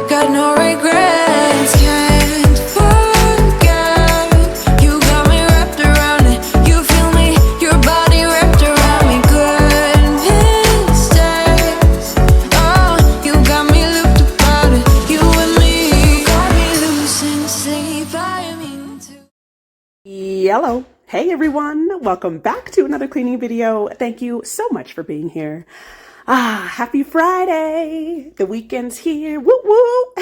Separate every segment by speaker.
Speaker 1: got no regrets. Can't forget, you got me wrapped around it. You feel me, your body wrapped around me. Good mistakes, oh, you got me looped about it. You and me, got me losing sleep. I mean to.
Speaker 2: Hello. Hey everyone, welcome back to another cleaning video. Thank you so much for being here. Happy Friday. The weekend's here. Woo woo.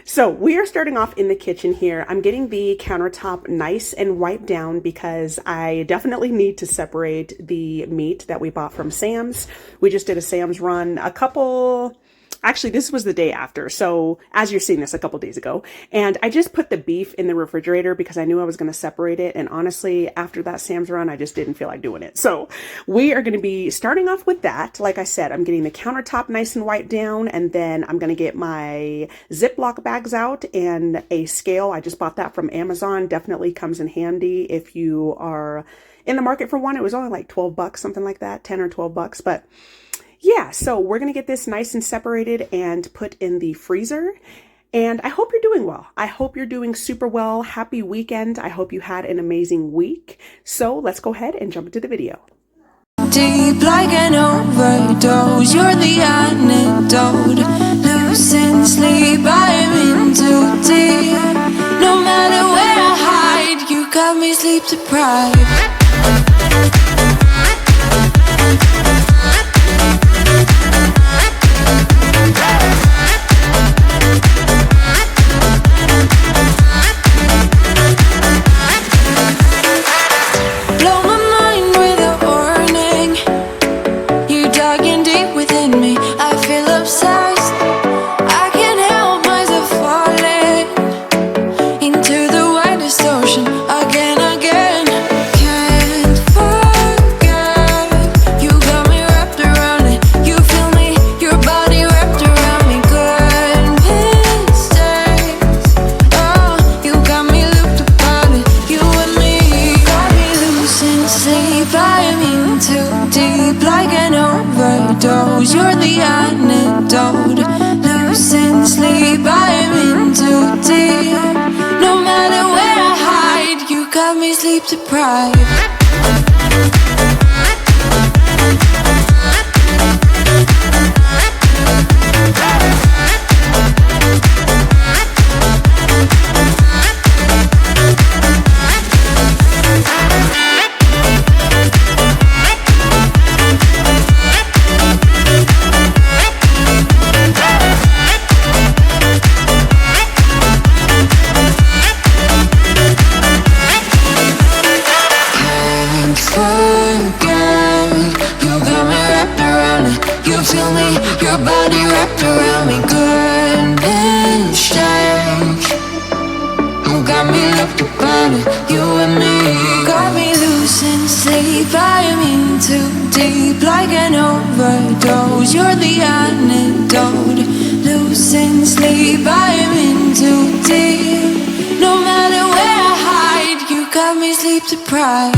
Speaker 2: So we are starting off in the kitchen here. I'm getting the countertop nice and wiped down because I definitely need to separate the meat that we bought from Sam's. We just did a Sam's run actually, this was the day after. So as you're seeing this a couple days ago, and I just put the beef in the refrigerator because I knew I was going to separate it. And honestly, after that Sam's run, I just didn't feel like doing it. So we are going to be starting off with that. Like I said, I'm getting the countertop nice and wiped down, and then I'm going to get my Ziploc bags out and a scale. I just bought that from Amazon. Definitely comes in handy if you are in the market for one. It was only like 12 bucks, something like that, 10 or 12 bucks. But yeah, so we're going to get this nice and separated and put in the freezer. And I hope you're doing well. I hope you're doing super well. Happy weekend. I hope you had an amazing week. So let's go ahead and jump into the video.
Speaker 1: Deep like an overdose, you're the antidote. Losing sleep, I am in too deep. No matter where I hide, you got me sleep deprived. You're the antidote. Losing sleep, I am in too deep. No matter where I hide, you got me sleep deprived. Your body wrapped around me, goodness change. You got me looked upon it, you and me. Got me losing sleep, I am in too deep like an overdose. You're the antidote. Losing sleep, I am in too deep. No matter where I hide, you got me sleep deprived.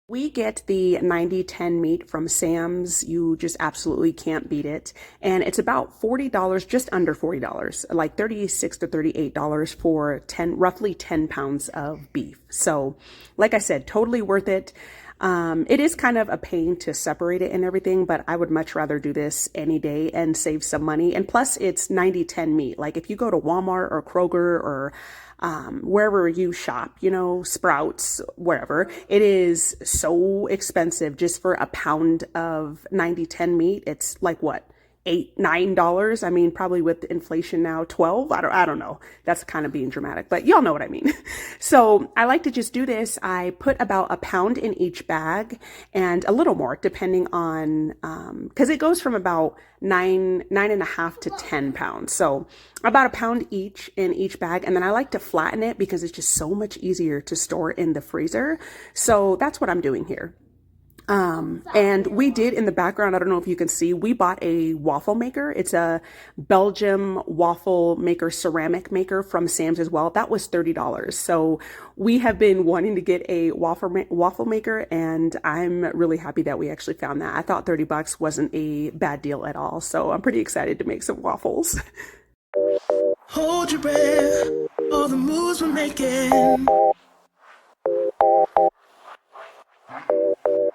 Speaker 2: We get the 90-10 meat from Sam's. You just absolutely can't beat it. And it's about $40, just under $40, like $36 to $38 for roughly 10 pounds of beef. So like I said, totally worth it. It is kind of a pain to separate it and everything, but I would much rather do this any day and save some money. And plus it's 90-10 meat. Like if you go to Walmart or Kroger or wherever you shop, you know, Sprouts, wherever, it is so expensive just for a pound of 90-10 meat. It's like what, $8, $9. I mean, probably with inflation now, 12. I don't know. That's kind of being dramatic, but y'all know what I mean. So I like to just do this. I put about a pound in each bag and a little more depending on, cause it goes from about 9.5 to 10 pounds. So about a pound each in each bag. And then I like to flatten it because it's just so much easier to store in the freezer. So that's what I'm doing here. And we did in the background, I don't know if you can see, we bought a waffle maker. It's a Belgium waffle maker, ceramic maker from Sam's as well. That was $30. So we have been wanting to get a waffle maker, and I'm really happy that we actually found that. I thought $30 wasn't a bad deal at all. So I'm pretty excited to make some waffles.
Speaker 1: Hold your breath, all the moves we're making.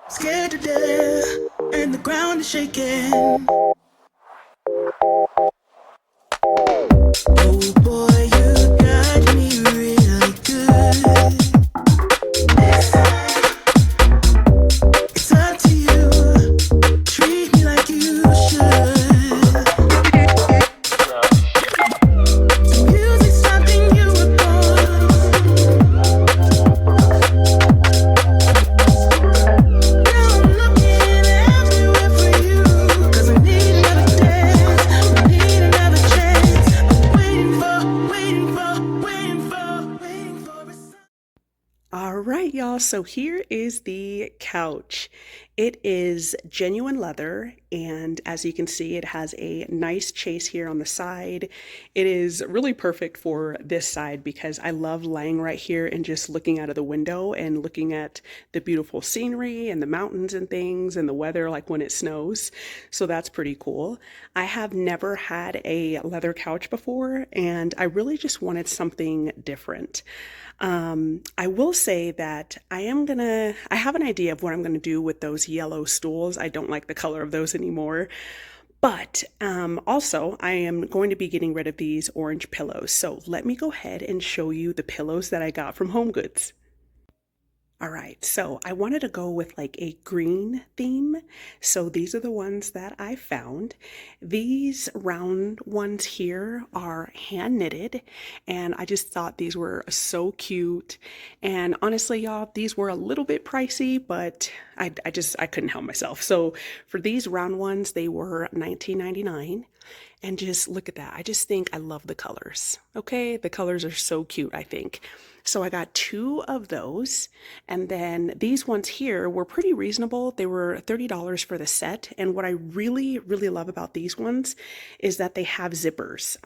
Speaker 1: Scared to death, and the ground is shaking. Oh boy, you got me really good. It's up to you, treat me like you should. The music's something you were
Speaker 2: Right, y'all, so here is the couch. It is genuine leather, and as you can see, it has a nice chase here on the side. It is really perfect for this side because I love laying right here and just looking out of the window and looking at the beautiful scenery and the mountains and things and the weather, like when it snows. So that's pretty cool. I have never had a leather couch before, and I really just wanted something different. I will say that I have an idea of what I'm gonna do with those yellow stools. I don't like the color of those anymore. But also, I am going to be getting rid of these orange pillows. So let me go ahead and show you the pillows that I got from HomeGoods. All right, so I wanted to go with like a green theme. So these are the ones that I found. These round ones here are hand knitted, and I just thought these were so cute. And honestly, y'all, these were a little bit pricey, but I couldn't help myself. So for these round ones, they were $19.99. And just look at that. I just think I love the colors. Okay, the colors are so cute, I think. So I got 2 of those, and then these ones here were pretty reasonable. They were $30 for the set, and what I really, really love about these ones is that they have zippers.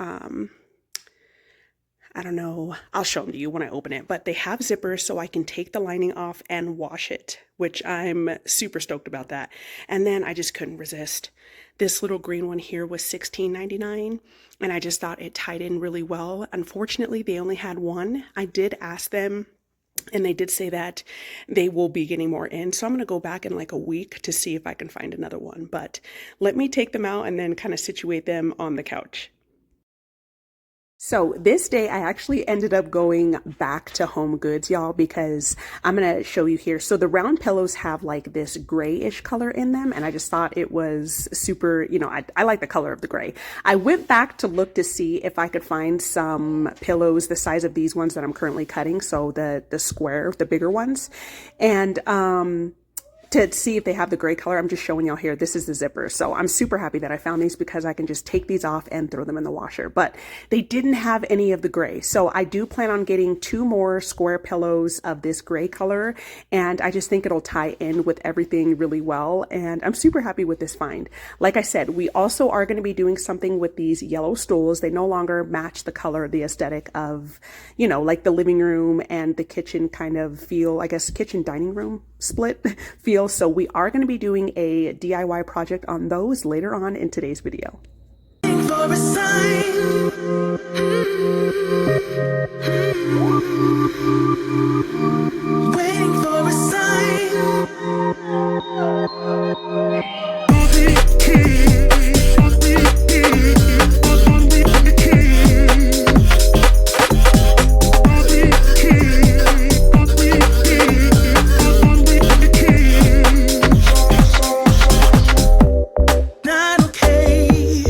Speaker 2: I don't know, I'll show them to you when I open it, but they have zippers so I can take the lining off and wash it, which I'm super stoked about that. And then I just couldn't resist. This little green one here was $16.99, and I just thought it tied in really well. Unfortunately, they only had one. I did ask them, and they did say that they will be getting more in. So I'm going to go back in like a week to see if I can find another one. But let me take them out and then kind of situate them on the couch. So this day I actually ended up going back to HomeGoods, y'all, because I'm going to show you here. So the round pillows have like this grayish color in them, and I just thought it was super, I like the color of the gray. I went back to look to see if I could find some pillows the size of these ones that I'm currently cutting. So the square, the bigger ones. And, to see if they have the gray color, I'm just showing y'all here. This is the zipper. So I'm super happy that I found these because I can just take these off and throw them in the washer. But they didn't have any of the gray. So I do plan on getting 2 more square pillows of this gray color. And I just think it'll tie in with everything really well. And I'm super happy with this find. Like I said, we also are going to be doing something with these yellow stools. They no longer match the color, the aesthetic of, like the living room and the kitchen kind of feel, I guess, kitchen dining room split feel. So we are going to be doing a DIY project on those later on in today's video.
Speaker 1: For a sign. Waiting for a sign. Not okay.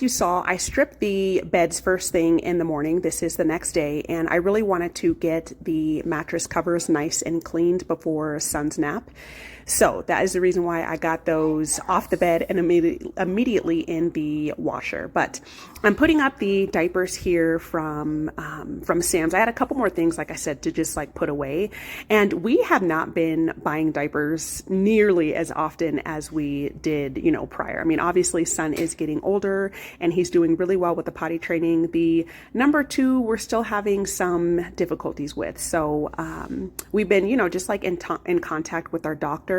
Speaker 2: you saw, I stripped the beds first thing in the morning. This is the next day, and I really wanted to get the mattress covers nice and cleaned before Son's nap. So that is the reason why I got those off the bed and immediately in the washer. But I'm putting up the diapers here from Sam's. I had a couple more things, like I said, to just like put away. And we have not been buying diapers nearly as often as we did, you know, prior. I mean, obviously Son is getting older and he's doing really well with the potty training. The number 2, we're still having some difficulties with. So we've been, you know, just like in contact with our doctor,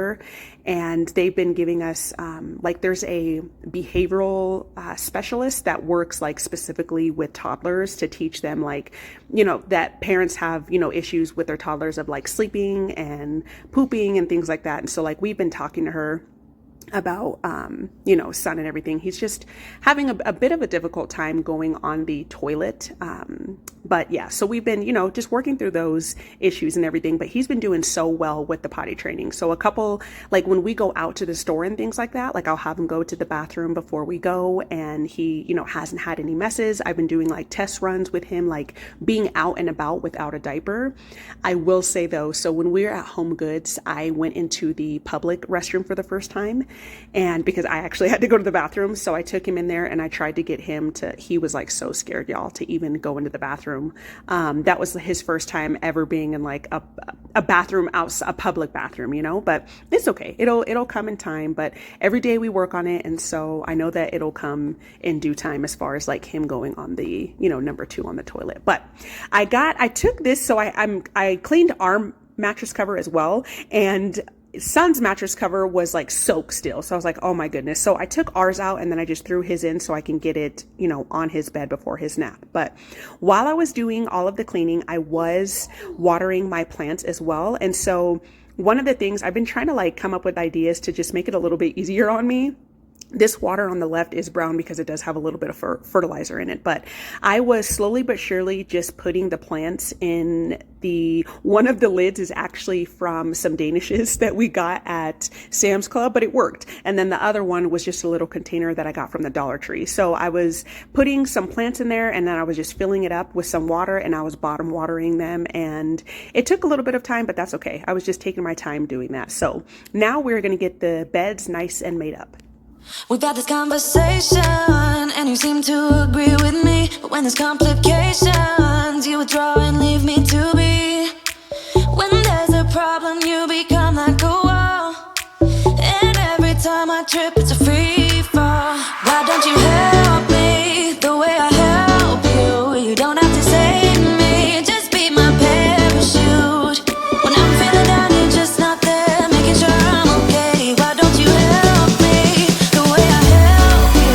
Speaker 2: and they've been giving us like there's a behavioral specialist that works like specifically with toddlers to teach them, like, you know, that parents have, you know, issues with their toddlers of like sleeping and pooping and things like that. And so like we've been talking to her about you know, Son and everything. He's just having a bit of a difficult time going on the toilet, but yeah, so we've been, you know, just working through those issues and everything. But he's been doing so well with the potty training. So a couple, like when we go out to the store and things like that, like I'll have him go to the bathroom before we go, and he, you know, hasn't had any messes. I've been doing like test runs with him, like being out and about without a diaper. I will say though, so when we were at Home Goods, I went into the public restroom for the first time. And because I actually had to go to the bathroom, so I took him in there and I tried to get him to, he was like so scared, y'all, to even go into the bathroom. That was his first time ever being in like a bathroom, outside, a public bathroom, you know, but it's okay. It'll come in time, but every day we work on it. And so I know that it'll come in due time as far as like him going on the, you know, number 2 on the toilet. But I took this, so I cleaned our mattress cover as well. And Son's mattress cover was like soaked still. So I was like, oh my goodness. So I took ours out and then I just threw his in so I can get it, you know, on his bed before his nap. But while I was doing all of the cleaning, I was watering my plants as well. And so one of the things I've been trying to like come up with ideas to just make it a little bit easier on me. This water on the left is brown because it does have a little bit of fertilizer in it, but I was slowly but surely just putting the plants in one of the lids is actually from some Danishes that we got at Sam's Club, but it worked. And then the other one was just a little container that I got from the Dollar Tree. So I was putting some plants in there and then I was just filling it up with some water and I was bottom watering them. And it took a little bit of time, but that's okay. I was just taking my time doing that. So now we're going to get the beds nice and made up.
Speaker 1: We've had this conversation, and you seem to agree with me. But when there's complications, you withdraw and leave me to be. When there's a problem, you become like a wall. And every time I trip, it's a free fall. Why don't you help me the way I help you? You don't have to save me, just be my parachute. When I'm feeling down, you're just not there, making sure I'm okay. Why don't you help me the way I help you?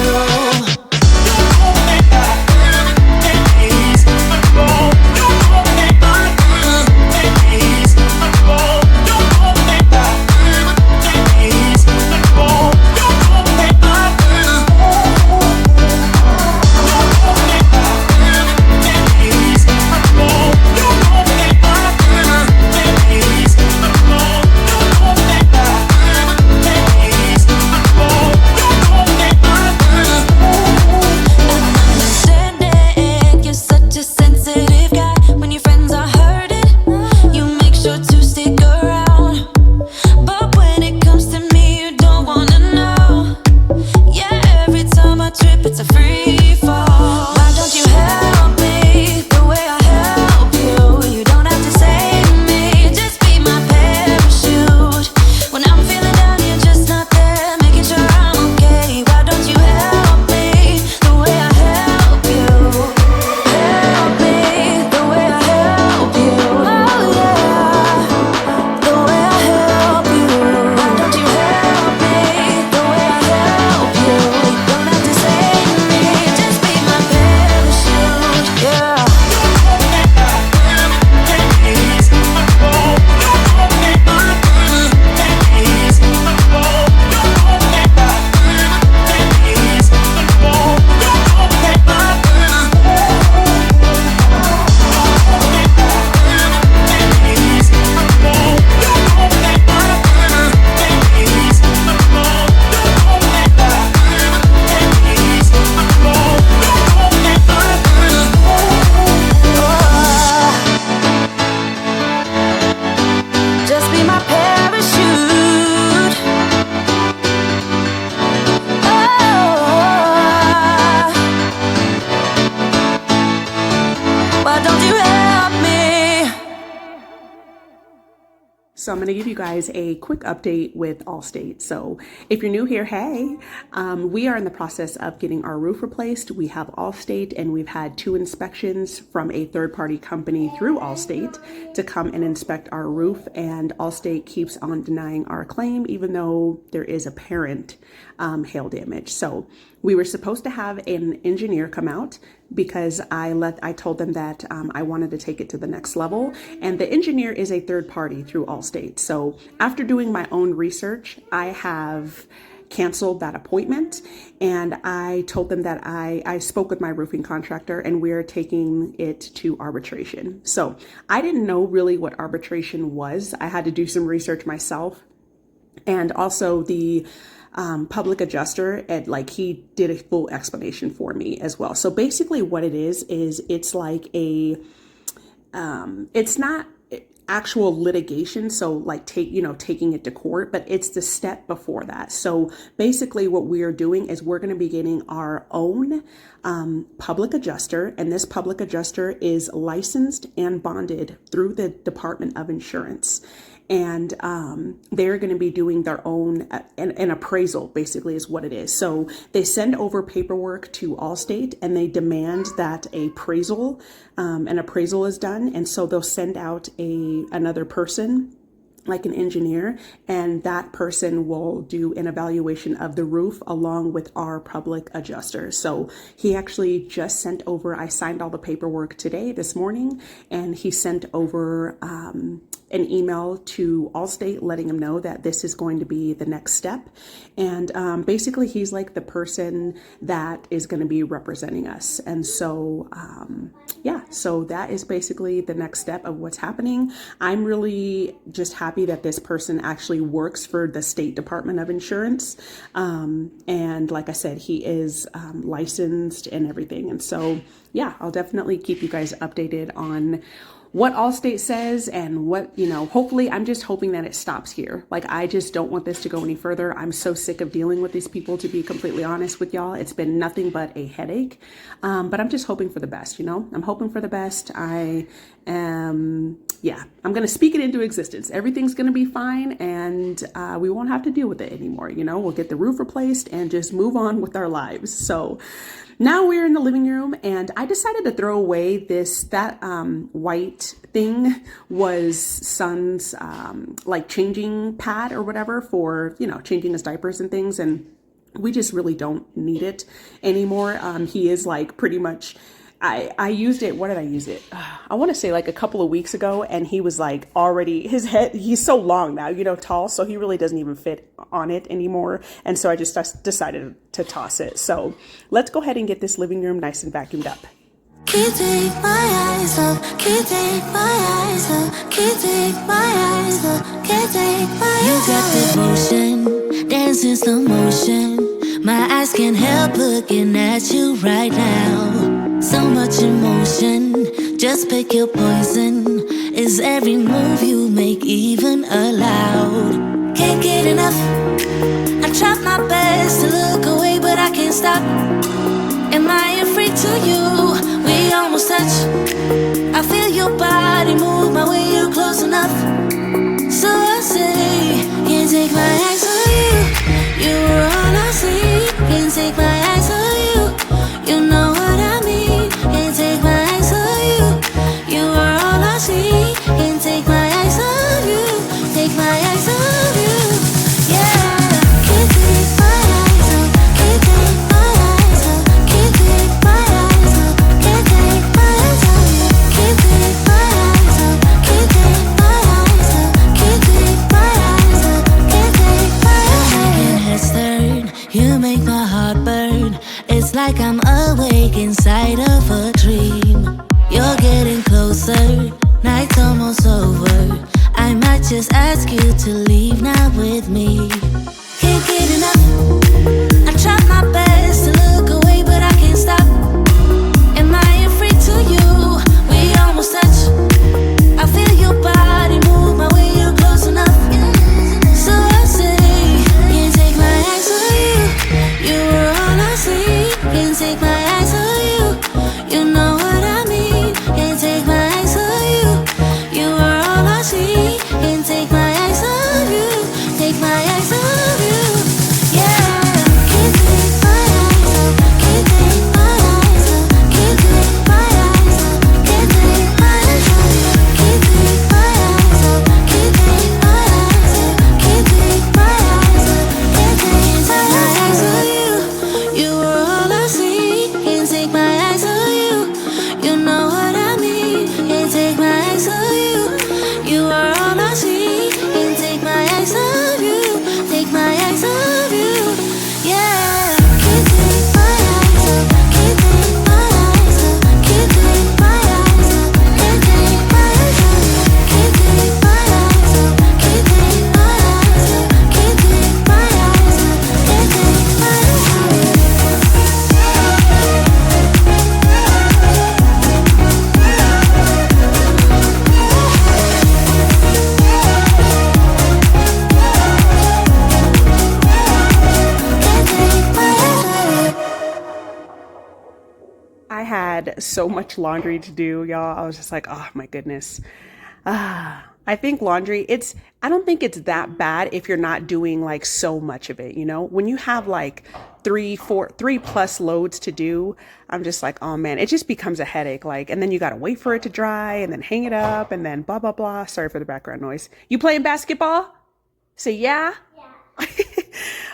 Speaker 2: So I'm going to give you guys a quick update with Allstate. So if you're new here, hey, we are in the process of getting our roof replaced. We have Allstate and we've had 2 inspections from a third-party company through Allstate to come and inspect our roof. And Allstate keeps on denying our claim, even though there is apparent hail damage. So we were supposed to have an engineer come out because I told them that I wanted to take it to the next level, and the engineer is a third party through Allstate. So after doing my own research, I have canceled that appointment, and I told them that I spoke with my roofing contractor and we're taking it to arbitration. So I didn't know really what arbitration was. I had to do some research myself, and also the public adjuster, and he did a full explanation for me as well. So basically what it is it's like it's not actual litigation, so taking it to court, but it's the step before that. So basically what we are doing is we're going to be getting our own public adjuster, and this public adjuster is licensed and bonded through the Department of Insurance. And they're going to be doing their own, an appraisal, basically is what it is. So they send over paperwork to Allstate and they demand that an appraisal is done. And so they'll send out another person, like an engineer, and that person will do an evaluation of the roof along with our public adjuster. So he actually just sent over, I signed all the paperwork this morning, and he sent over an email to Allstate letting him know that this is going to be the next step. And basically he's like the person that is going to be representing us. And so, so that is basically the next step of what's happening. I'm really just happy that this person actually works for the State Department of Insurance. And like I said, he is licensed and everything. And so, I'll definitely keep you guys updated on what Allstate says and what, hopefully I'm just hoping that it stops here. I just don't want this to go any further. I'm so sick of dealing with these people, to be completely honest with y'all. It's been nothing but a headache. But I'm just hoping for the best, I'm hoping for the best. I'm going to speak it into existence. Everything's going to be fine, and we won't have to deal with it anymore. We'll get the roof replaced and just move on with our lives. So now we're in the living room, and I decided to throw away that white thing was Son's changing pad or whatever for, changing his diapers and things. And we just really don't need it anymore. He is pretty much, I used it. What did I use it? I want to say a couple of weeks ago, and he was already, his head, he's so long now, tall. So he really doesn't even fit on it anymore. And so I just decided to toss it. So let's go ahead and get this living room nice and vacuumed up.
Speaker 1: Can't take my eyes off, can't take my eyes off, can't take my eyes off, can't take my eyes off. You got that motion, dance in slow motion. My eyes can't help looking at you right now. So much emotion, just pick your poison. Is every move you make even allowed? Can't get enough, I try my best to look away, but I can't stop. Am I a freak to you? We almost touch. I feel your body move my way, you're close enough. So I say, can't take my eyes on you. You were all I see. Can't take my eyes on you. You know what I mean. Can't take my eyes on you. You were all I see. Can't take my eyes on you. Take my eyes on you. Yeah. Can't take my eyes off. Can't take my eyes off. Can't take my eyes
Speaker 2: I had so much laundry to do, y'all. I was just like, oh my goodness. I think laundry, I don't think it's that bad if you're not doing like so much of it, you know? When you have like three plus loads to do, I'm just like, oh man, it just becomes a headache. Like, and then you gotta wait for it to dry and then hang it up and then blah, blah, blah. Sorry for the background noise. You playing basketball? Say yeah?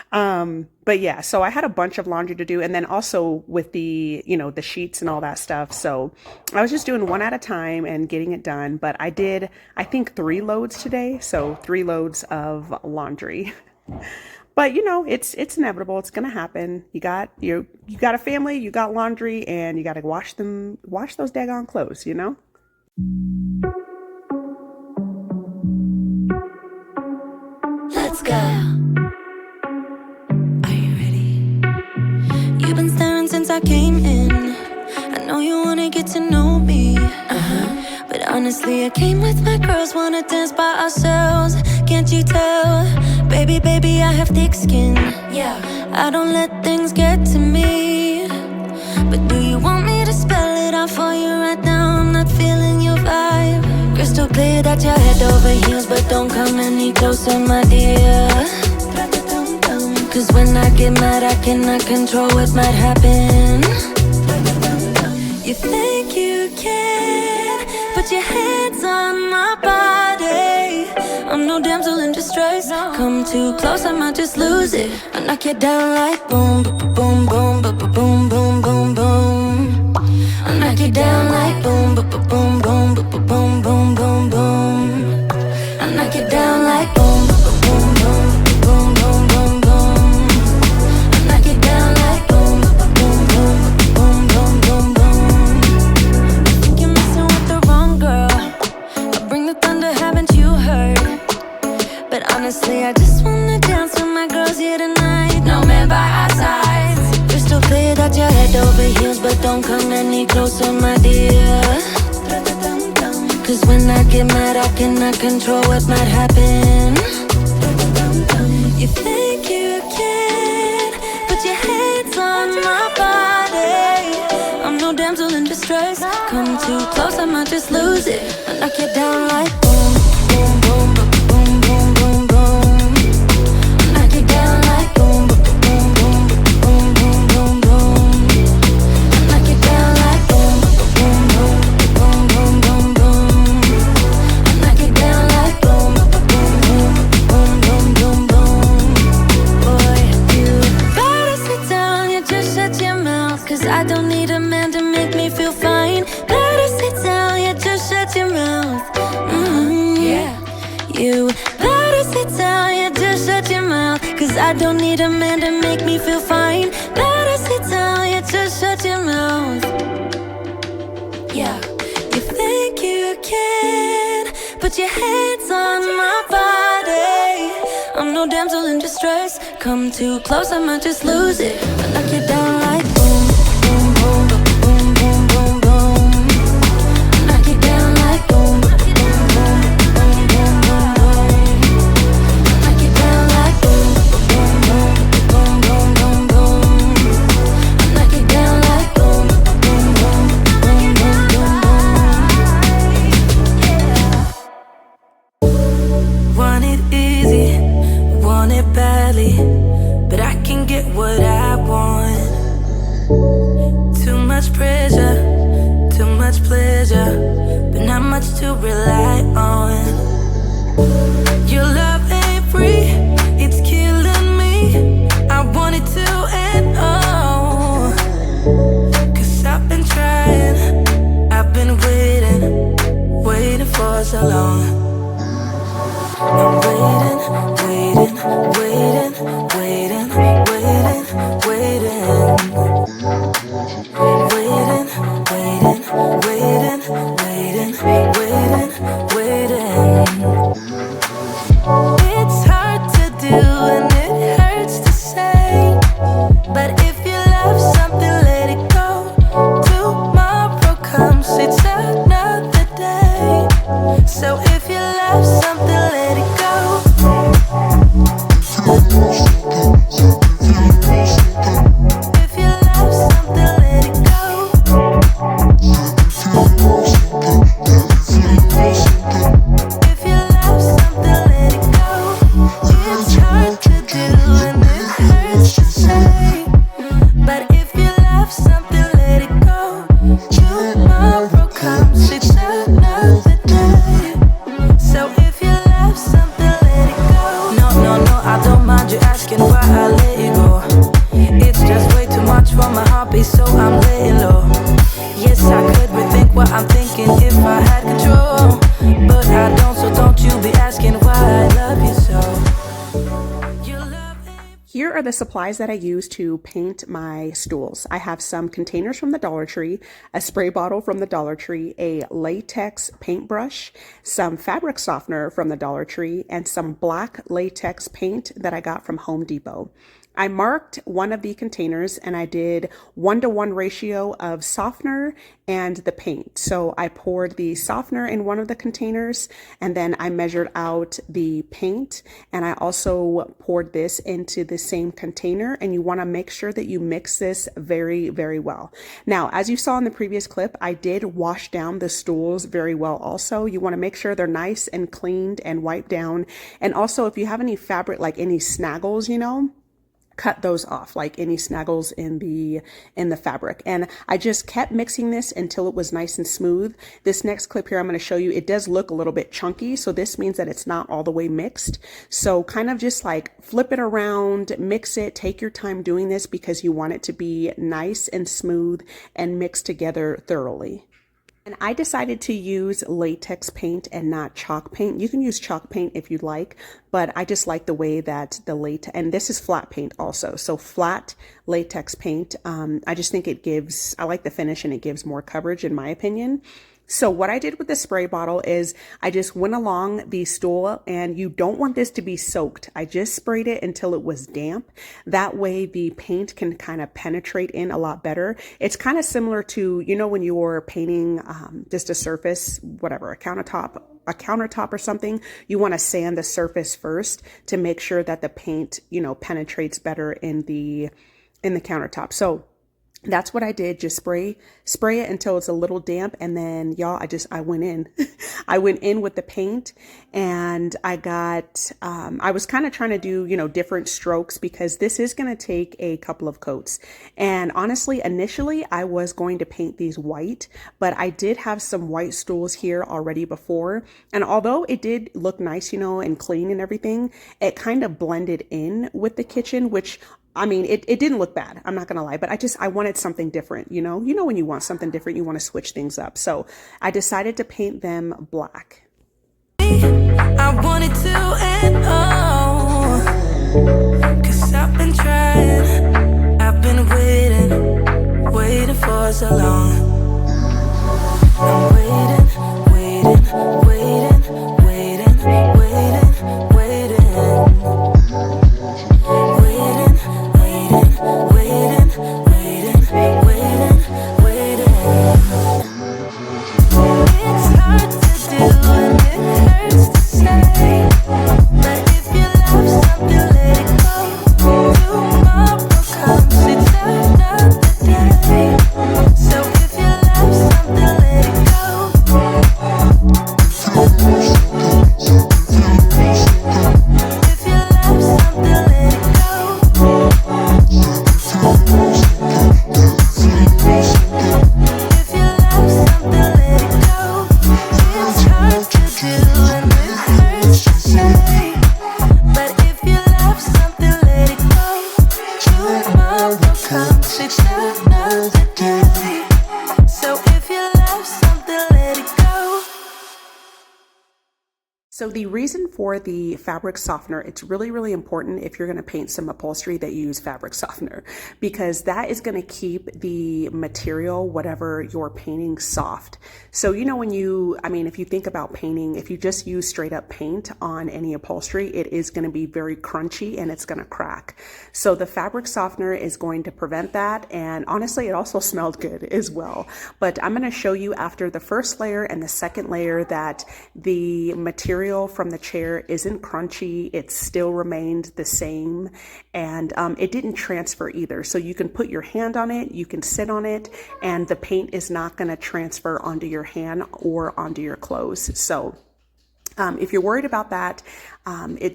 Speaker 2: But yeah, so I had a bunch of laundry to do, and then also with the, the sheets and all that stuff. So I was just doing one at a time and getting it done. But I did, I think 3 loads today. So 3 loads of laundry. But it's inevitable. It's gonna happen. You got a family, you got laundry, and you got to wash those daggone clothes,
Speaker 1: Let's go. Been staring since I came in. I know you wanna get to know me, but honestly I came with my girls, wanna dance by ourselves. Can't you tell? Baby, baby, I have thick skin. Yeah, I don't let things get to me. But do you want me to spell it out for you right now? I'm not feeling your vibe. Crystal clear that you're head over heels, but don't come any closer, my dear. Cause when I get mad, I cannot control what might happen. You think you can put your hands on my body. I'm no damsel in distress. Come too close, I might just lose it. I knock you down like boom, boom, boom, boom, boom, boom, boom, boom. I knock you down like boom, boom, boom, boom, boom, boom, boom, boom. I knock you down like boom, boom, boom, boom, boom, boom, boom. Honestly, I just wanna dance with my girls here tonight. No man by our sides. Crystal clear that you're head over heels, but don't come any closer, my dear. Cause when I get mad, I cannot control what might happen. You think you can put your hands on my body. I'm no damsel in distress. Come too close, I might just lose it. I knock you down like boom, boom, boom, boom. I don't need a man to make me feel fine. Better sit down, yeah, just shut your mouth. Yeah. You better sit down, yeah, just shut your mouth. Cause I don't need a man to make me feel fine. Better sit down, yeah, just shut your mouth. Yeah. You think you can put your hands on my body. I'm no damsel in distress. Come too close, I might just lose it. I knock you down like boom. But I can get what I want. Too much pressure, too much pleasure, but not much to rely on. Your love ain't free, it's killing me. I want it to end all. Cause I've been trying, I've been waiting for so long. I'm waiting, waiting, waiting, waiting, waiting, waiting, waiting, waiting, waiting, waiting, waiting, waiting. what I'm thinking if I had control. But I don't, so don't you be asking why I love you so. Your love ain't.
Speaker 2: Here are the supplies that I use to paint my stools. I have some containers from the Dollar Tree, a spray bottle from the Dollar Tree, a latex paintbrush, some fabric softener from the Dollar Tree, and some black latex paint that I got from Home Depot. I marked one of the containers and I did 1-to-1 ratio of softener and the paint. So I poured the softener in one of the containers and then I measured out the paint, and I also poured this into the same container, and you want to make sure that you mix this very, very well. Now, as you saw in the previous clip, I did wash down the stools very well also. You want to make sure they're nice and cleaned and wiped down. And also if you have any fabric, like any snaggles, you know, cut those off, like any snaggles in the fabric. And I just kept mixing this until it was nice and smooth. This next clip here I'm going to show you, it does look a little bit chunky, so this means that it's not all the way mixed. So kind of just like flip it around, mix it, take your time doing this because you want it to be nice and smooth and mixed together thoroughly. And I decided to use latex paint and not chalk paint. You can use chalk paint if you'd like, but I just like the way that the latex, and this is flat paint also. So flat latex paint, I just think it gives, I like the finish and it gives more coverage in my opinion. So what I did with the spray bottle is I just went along the stool, and you don't want this to be soaked. I just sprayed it until it was damp. That way the paint can kind of penetrate in a lot better. It's kind of similar to, you know, when you're painting just a surface, whatever, a countertop or something, you want to sand the surface first to make sure that the paint, you know, penetrates better in the countertop. So that's what I did. Just spray it until it's a little damp. And then y'all, I went in, I went in with the paint, and I was kind of trying to do, you know, different strokes because this is going to take a couple of coats. And honestly, initially I was going to paint these white, but I did have some white stools here already before. And although it did look nice, you know, and clean and everything, it kind of blended in with the kitchen, which I mean, it didn't look bad. I'm not going to lie, but I wanted something different. You know, when you want something different, you want to switch things up. So I decided to paint them black.
Speaker 1: I wanted to and oh, 'cause I've been trying, I've been waiting for so long. I'm waiting. It's hard to do and it hurts to say, but if you love something, let it go. Tomorrow comes, it's another day. So if you love something, let it go. If you love something, let it go.
Speaker 2: So the reason for the fabric softener, it's really, really important if you're going to paint some upholstery that you use fabric softener, because that is going to keep the material, whatever you're painting, soft. So, you know, when if you think about painting, if you just use straight up paint on any upholstery, it is going to be very crunchy and it's going to crack. So the fabric softener is going to prevent that. And honestly, it also smelled good as well. But I'm going to show you after the first layer and the second layer that the material from the chair isn't crunchy. It still remained the same, and it didn't transfer either. So you can put your hand on it, you can sit on it, and the paint is not going to transfer onto your hand or onto your clothes. So If you're worried about that,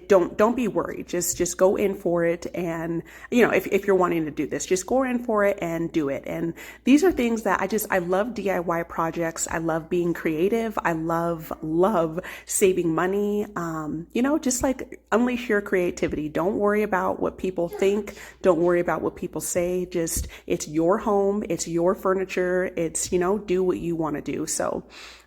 Speaker 2: don't be worried. Just go in for it. And, if you're wanting to do this, just go in for it and do it. And these are things that I love DIY projects. I love being creative. I love saving money. Just like unleash your creativity. Don't worry about what people think. Don't worry about what people say. It's your home. It's your furniture. It's, do what you want to do. So,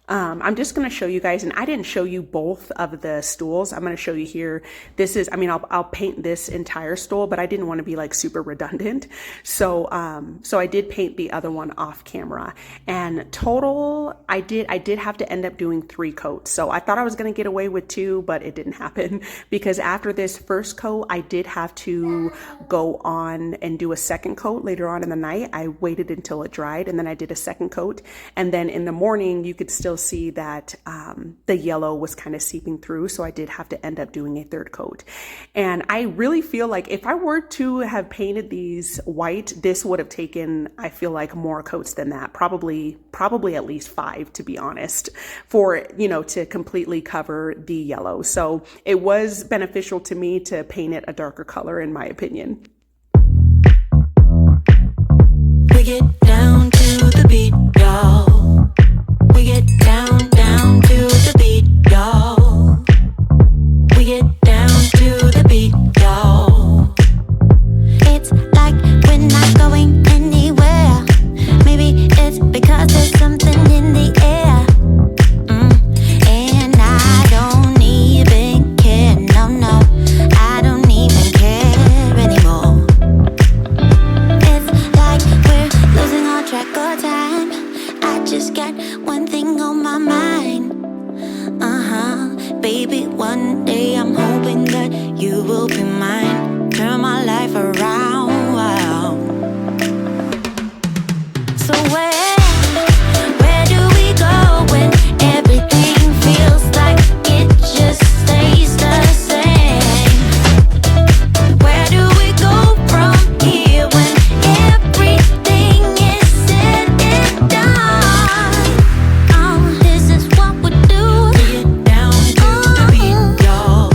Speaker 2: I'm just going to show you guys, and I didn't show you both of the stools. I'm going to show you here. I'll paint this entire stool, but I didn't want to be like super redundant. So I did paint the other one off camera, and total, I did have to end up doing 3 coats. So I thought I was going to get away with 2, but it didn't happen because after this first coat, I did have to go on and do a second coat later on in the night. I waited until it dried, and then I did a second coat. And then in the morning, you could still see that the yellow was kind of seeping through, so I did have to end up doing a 3rd coat. And I really feel like if I were to have painted these white, this would have taken, I feel like, more coats than that, probably at least 5, to be honest, for to completely cover the yellow. So it was beneficial to me to paint it a darker color, in my opinion.
Speaker 1: We get down to the beat, y'all. We get down, down to the beat, y'all. We get down to the beat, y'all. It's like we're not going anywhere. Maybe it's because there's something in the air. And I don't even care, no, I don't even care anymore. It's like we're losing all track of time. I just got one thing on my mind. Baby, one day I'm hoping that you will be mine. Turn my life around. So where do we go when everything feels like it just stays the same? Where do we go from here when everything is said and done? Oh, this is what we do. We get down to the beat, y'all.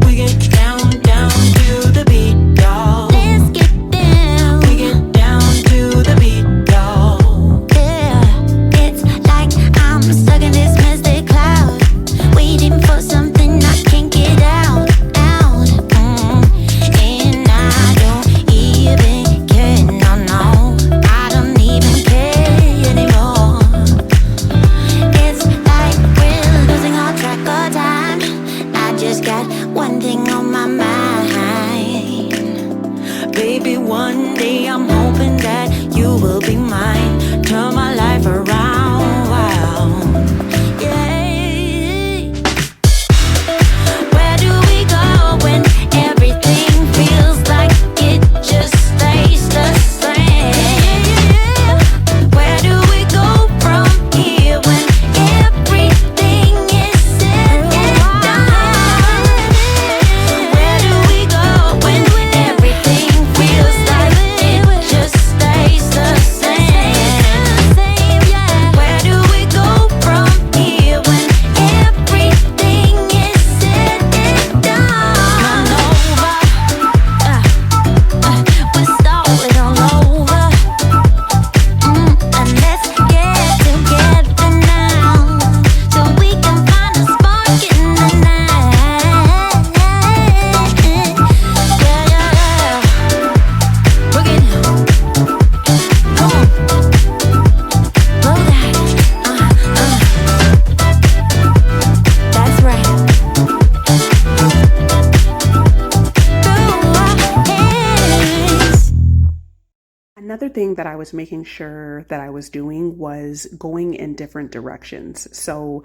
Speaker 1: We get down, down to the beat, y'all. Let's get down. We get down to the beat, y'all. Yeah, it's like I'm stuck in this mystic cloud, waiting for something I can't get out. And I don't even care, no, I don't even care anymore. It's like we're losing all track of time. I just got one thing on my mind. Baby, one day I'm hoping that you will be mine. Turn my life around. Yeah. Where do we go when everything feels like it just stays the same? Where do we go from here when everything is said and done? Where do we go when everything feels like it just stays the same? Where do we go from here when everything is said and done? We're starting all over. And let's get together now, so we can find a spark in the night. Yeah. Bring it down. Come on. Blow that. That's right. Through our hands.
Speaker 2: Another thing that I was making sure that I was doing was going in different directions. So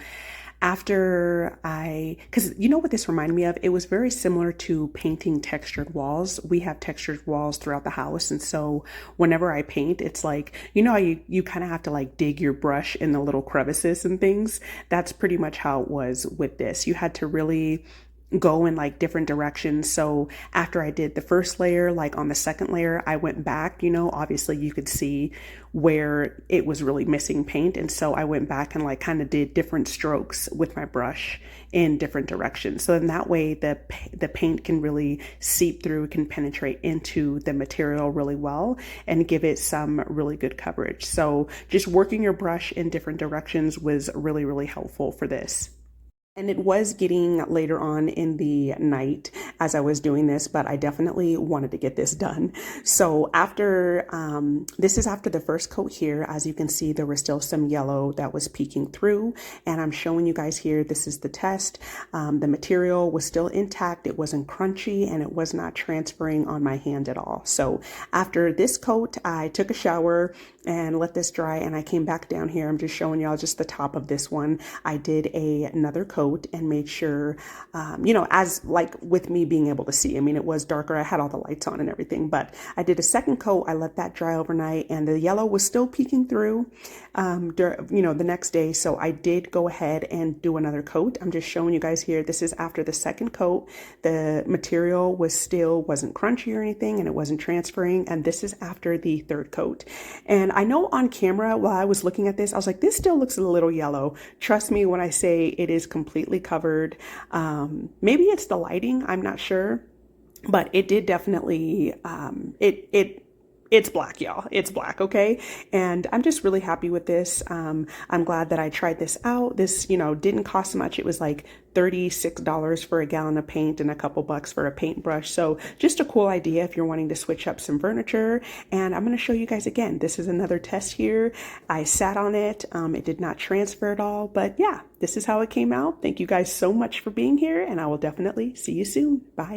Speaker 2: because you know what this reminded me of? It was very similar to painting textured walls. We have textured walls throughout the house. And so whenever I paint, it's like, how you kind of have to like dig your brush in the little crevices and things. That's pretty much how it was with this. You had to really go in like different directions. So after I did the first layer, like on the second layer, I went back, obviously you could see where it was really missing paint. And so I went back and like kind of did different strokes with my brush in different directions. So in that way, the paint can really seep through, can penetrate into the material really well and give it some really good coverage. So just working your brush in different directions was really, really helpful for this. And it was getting later on in the night as I was doing this, but I definitely wanted to get this done. So after, this is after the first coat here. As you can see, there was still some yellow that was peeking through. And I'm showing you guys here, this is the test. The material was still intact. It wasn't crunchy and it was not transferring on my hand at all. So after this coat, I took a shower and let this dry, and I came back down here. I'm just showing y'all just the top of this one. I did another coat and made sure, as like with me being able to see, I mean, it was darker. I had all the lights on and everything, but I did a second coat. I let that dry overnight, and the yellow was still peeking through, the next day. So I did go ahead and do another coat. I'm just showing you guys here. This is after the second coat. The material wasn't crunchy or anything, and it wasn't transferring. And this is after the third coat. And I know on camera, while I was looking at this, I was like, this still looks a little yellow. Trust me when I say it is completely covered. Maybe it's the lighting, I'm not sure, but it did definitely, it's black, y'all. It's black, okay? And I'm just really happy with this. I'm glad that I tried this out. This, didn't cost much. It was like $36 for a gallon of paint and a couple bucks for a paintbrush. So just a cool idea if you're wanting to switch up some furniture. And I'm going to show you guys again. This is another test here. I sat on it. It did not transfer at all, but yeah, this is how it came out. Thank you guys so much for being here, and I will definitely see you soon. Bye.